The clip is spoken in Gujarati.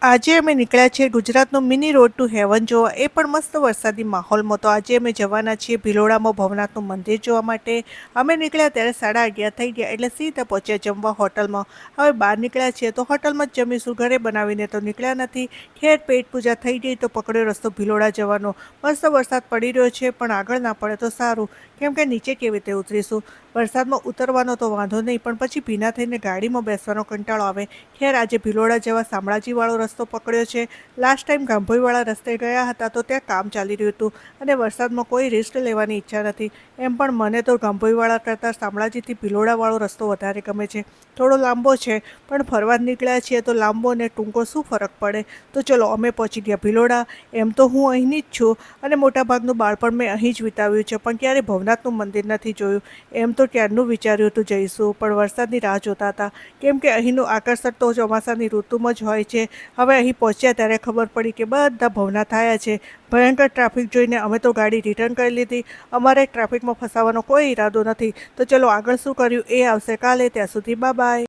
આજે અમે નીકળ્યા છીએ ગુજરાતનો મિની રોડ ટુ હેવન જોવા, એ પણ મસ્ત વરસાદી માહોલમાં. તો આજે અમે જવાના છીએ ભિલોડામાં ભવનાથનું મંદિર જોવા માટે. અમે નીકળ્યા ત્યારે 11:30 થઈ ગયા, એટલે સીધા પહોંચ્યા જમવા હોટલમાં. હવે બહાર નીકળ્યા છીએ તો હોટલમાં જ જમીશું, ઘરે બનાવીને તો નીકળ્યા નથી. ખેર પેટ પૂજા થઈ ગઈ તો પકડ્યો રસ્તો ભિલોડા જવાનો. મસ્ત વરસાદ પડી રહ્યો છે, પણ આગળ ના પડે તો સારું, કેમ કે નીચે કેવી રીતે ઉતરીશું. વરસાદમાં ઉતરવાનો તો વાંધો નહીં, પણ પછી ભીના થઈને ગાડીમાં બેસવાનો કંટાળો આવે. ખેર આજે ભિલોડા જવા શામળાજીવાળો રસ્તો પકડ્યો છે. લાસ્ટ ટાઈમ ગાંભોઈવાળા રસ્તે ગયા હતા તો ત્યાં કામ ચાલી રહ્યું હતું, અને વરસાદમાં કોઈ રિસ્ક લેવાની ઈચ્છા નથી. એમ પણ મને તો ગાંભોઈવાળા કરતાં શામળાજીથી ભિલોડાવાળો રસ્તો વધારે ગમે છે. થોડો લાંબો છે, પણ ફરવા જ નીકળ્યા છીએ તો લાંબો અને ટૂંકો શું ફરક પડે. તો ચલો, અમે પહોંચી ગયા ભિલોડા. એમ તો હું અહીંની જ છું, અને મોટાભાગનું બાળપણ મેં અહીં જ વિતાવ્યું છે, પણ ક્યારેય ભવનાથનું મંદિર નથી જોયું. એમ તો ક્યારનું વિચાર્યું હતું જઈશું, પણ વરસાદની રાહ જોતા હતા, કેમ કે અહીંનું આકર્ષણ તો ચોમાસાની ઋતુમાં જ હોય છે. હવે અહીં પહોંચ્યા ત્યારે ખબર પડી કે બધા ભવનાથ થયા છે. ભયંકર ટ્રાફિક જોઈને અમે તો ગાડી રિટર્ન કરી લીધી. અમારે ટ્રાફિકમાં ફસાવાનો કોઈ ઈરાદો નથી. તો ચલો, આગળ શું કર્યું એ આવશે કાલે. ત્યાં સુધી બાય બાય.